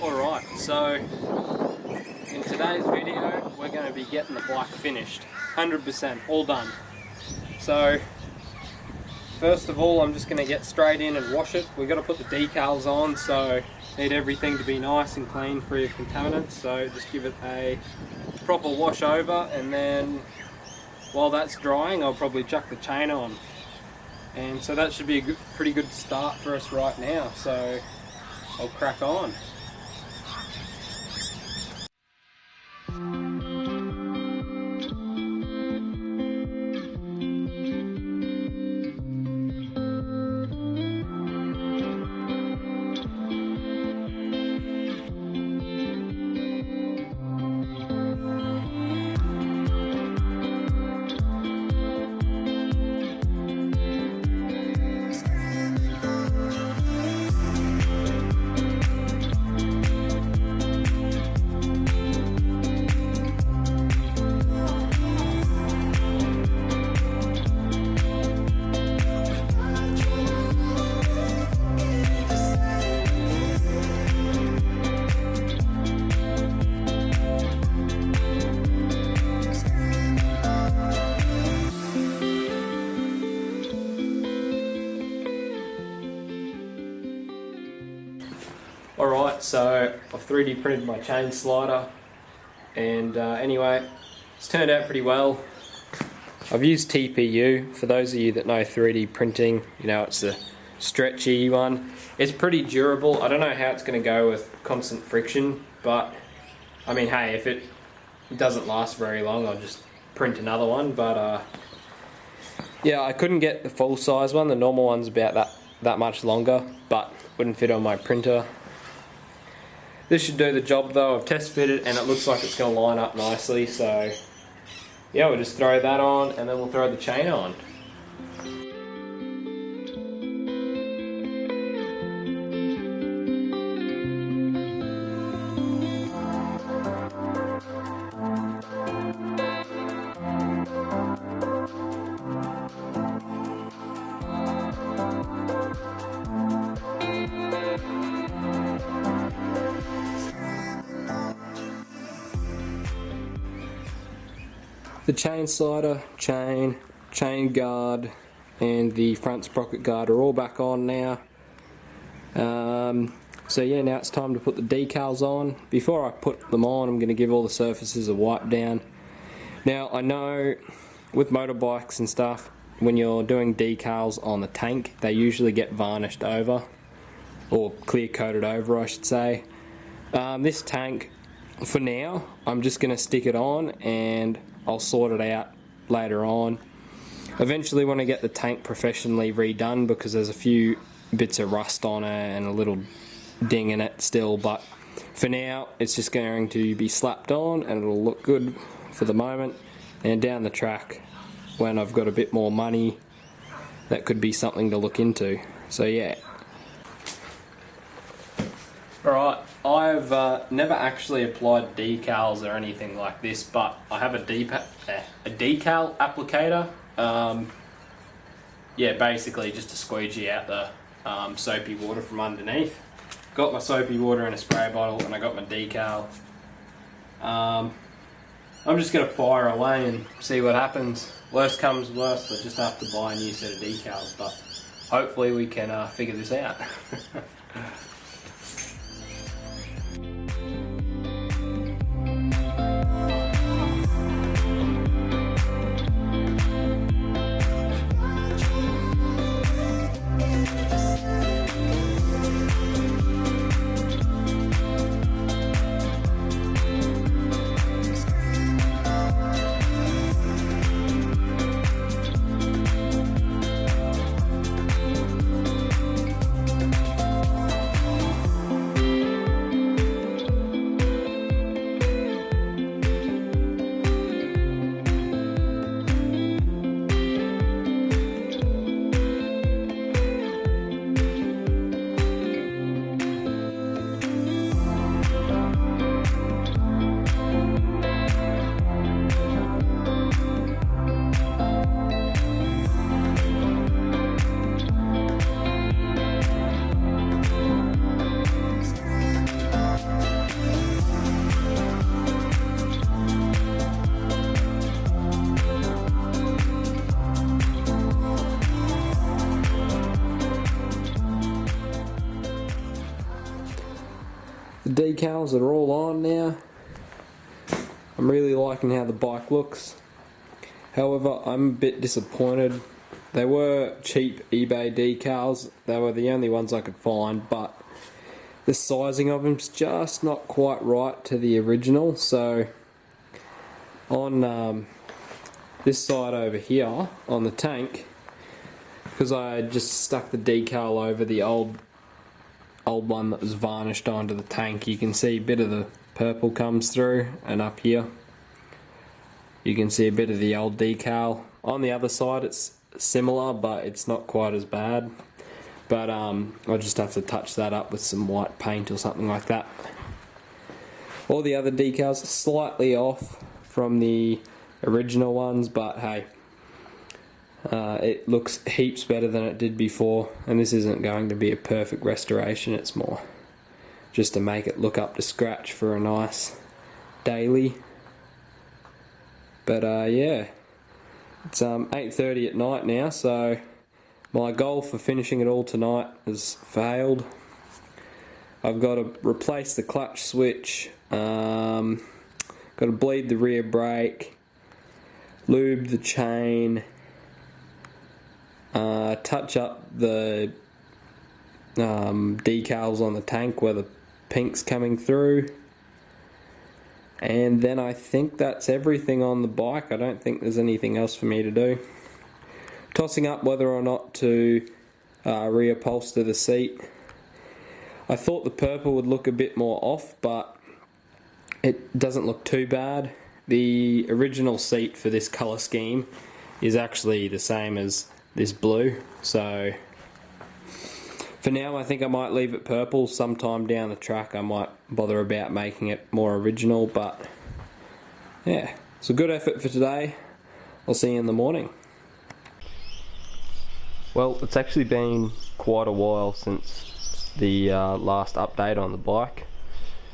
Alright, so in today's video we're going to be getting the bike finished, 100%, all done. So first of all I'm just going to get straight in and wash it. We've got to put the decals on, so need everything to be nice and clean, free of contaminants, so just give it a proper wash over, and then while that's drying I'll probably chuck the chain on. And so that should be a pretty good start for us right now, so I'll crack on. Alright, so I've 3D printed my chain slider, and anyway, it's turned out pretty well. I've used TPU. For those of you that know 3D printing, you know it's the stretchy one. It's pretty durable. I don't know how it's going to go with constant friction, but I mean, hey, if it doesn't last very long, I'll just print another one. But yeah, I couldn't get the full size one. The normal one's about that much longer, but wouldn't fit on my printer. This should do the job though. I've test fitted and it looks like it's going to line up nicely, so yeah, we'll just throw that on and then we'll throw the chain on. The chain slider, chain guard and the front sprocket guard are all back on now. So yeah, now it's time to put the decals on. Before I put them on, I'm going to give all the surfaces a wipe down. Now I know with motorbikes and stuff, when you're doing decals on the tank, they usually get varnished over, or clear coated over I should say. This tank, for now, I'm just going to stick it on and I'll sort it out later on. Eventually when I get the tank professionally redone, because there's a few bits of rust on it and a little ding in it still, but for now it's just going to be slapped on and it'll look good for the moment, and down the track when I've got a bit more money that could be something to look into. So yeah. Alright, I've never actually applied decals or anything like this, but I have a decal applicator. Yeah, basically just to squeegee out the soapy water from underneath. Got my soapy water in a spray bottle and I got my decal. I'm just going to fire away and see what happens. Worst comes worst, I just have to buy a new set of decals, but hopefully we can figure this out. The decals are all on now. I'm really liking how the bike looks. However, I'm a bit disappointed. They were cheap eBay decals. They were the only ones I could find, but the sizing of them's just not quite right to the original. So on this side over here on the tank, because I just stuck the decal over the old one that was varnished onto the tank, you can see a bit of the purple comes through, and up here you can see a bit of the old decal. On the other side it's similar, but it's not quite as bad. But I'll just have to touch that up with some white paint or something like that. All the other decals are slightly off from the original ones, but hey, it looks heaps better than it did before, and this isn't going to be a perfect restoration, it's more just to make it look up to scratch for a nice daily. But yeah, it's 8:30 at night now, so my goal for finishing it all tonight has failed. I've got to replace the clutch switch, got to bleed the rear brake, lube the chain, touch up the decals on the tank where the pink's coming through, and then I think that's everything on the bike. I don't think there's anything else for me to do. Tossing up whether or not to reupholster the seat. I thought the purple would look a bit more off, but it doesn't look too bad. The original seat for this colour scheme is actually the same as this blue, so for now I think I might leave it purple. Sometime down the track I might bother about making it more original, but yeah, it's a good effort for today. I'll see you in the morning. Well, it's actually been quite a while since the last update on the bike.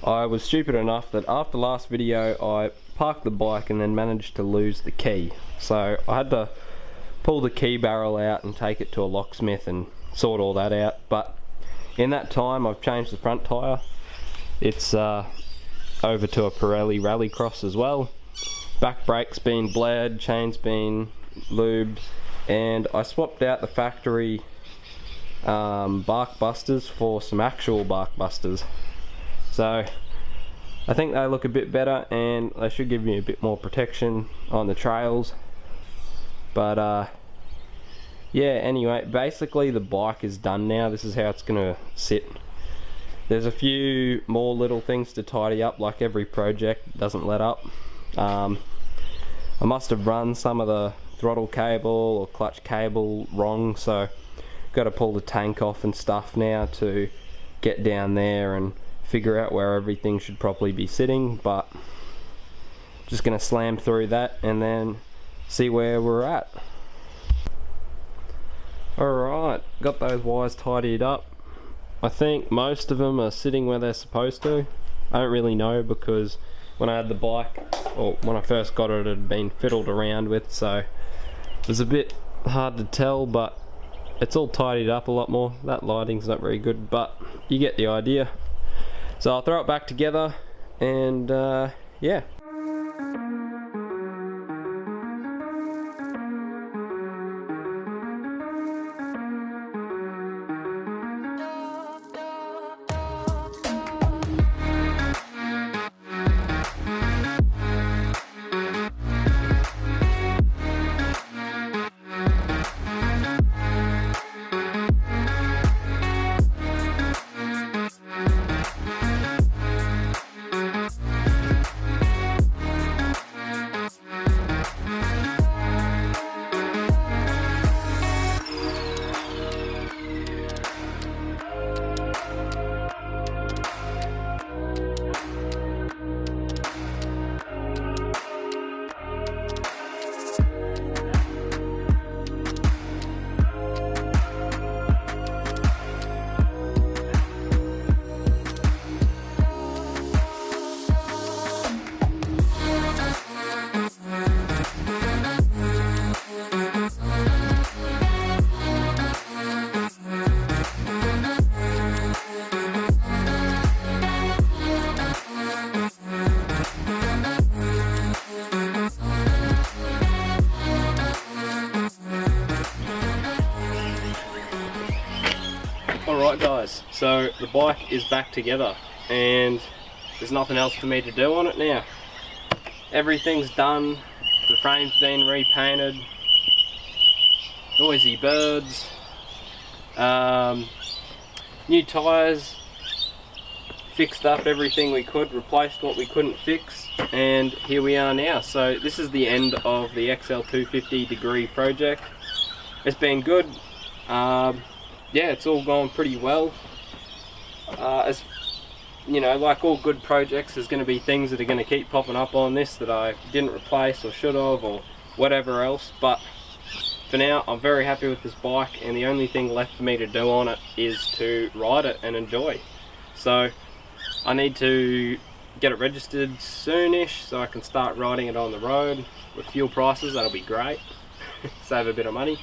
I was stupid enough that after last video I parked the bike and then managed to lose the key. So I had to pull the key barrel out and take it to a locksmith and sort all that out. But in that time I've changed the front tyre. It's over to a Pirelli Rallycross as well. Back brake's been bled, chain's been lubed, and I swapped out the factory bark busters for some actual bark busters. So I think they look a bit better and they should give me a bit more protection on the trails. But yeah, anyway, basically the bike is done now. This is how it's gonna sit. There's a few more little things to tidy up, like every project doesn't let up. I must have run some of the throttle cable or clutch cable wrong, so got to pull the tank off and stuff now to get down there and figure out where everything should probably be sitting. But just gonna slam through that and then see where we're at. Alright, got those wires tidied up. I think most of them are sitting where they're supposed to. I don't really know, because when I had the bike, or when I first got it, it had been fiddled around with, so it was a bit hard to tell, but it's all tidied up a lot more. That lighting's not very good, but you get the idea. So I'll throw it back together and yeah. guys, so the bike is back together and there's nothing else for me to do on it now. Everything's done, the frame's been repainted, noisy birds, new tyres, fixed up everything we could, replaced what we couldn't fix, and here we are now. So this is the end of the XL250 degree project. It's been good. Yeah, it's all gone pretty well. As you know, like all good projects, there's going to be things that are going to keep popping up on this that I didn't replace or should have or whatever else, but for now I'm very happy with this bike, and the only thing left for me to do on it is to ride it and enjoy. So I need to get it registered soonish so I can start riding it on the road. With fuel prices, that'll be great. Save a bit of money.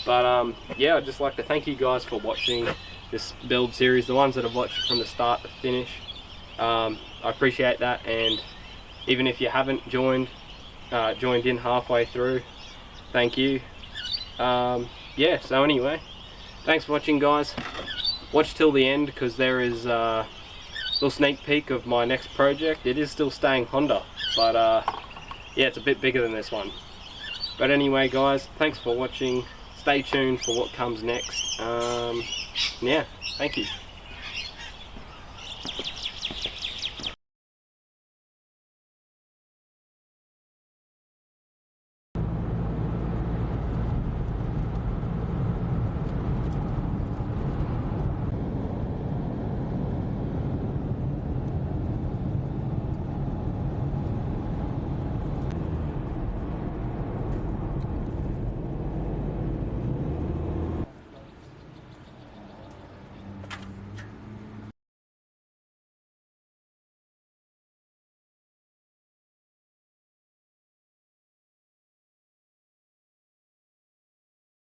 But yeah, I'd just like to thank you guys for watching this build series, the ones that have watched it from the start to finish. I appreciate that, and even if you haven't joined in halfway through, thank you. Yeah, so anyway, thanks for watching, guys. Watch till the end because there is a little sneak peek of my next project. It is still staying Honda, but yeah, it's a bit bigger than this one. But anyway, guys, thanks for watching. Stay tuned for what comes next. Yeah, thank you.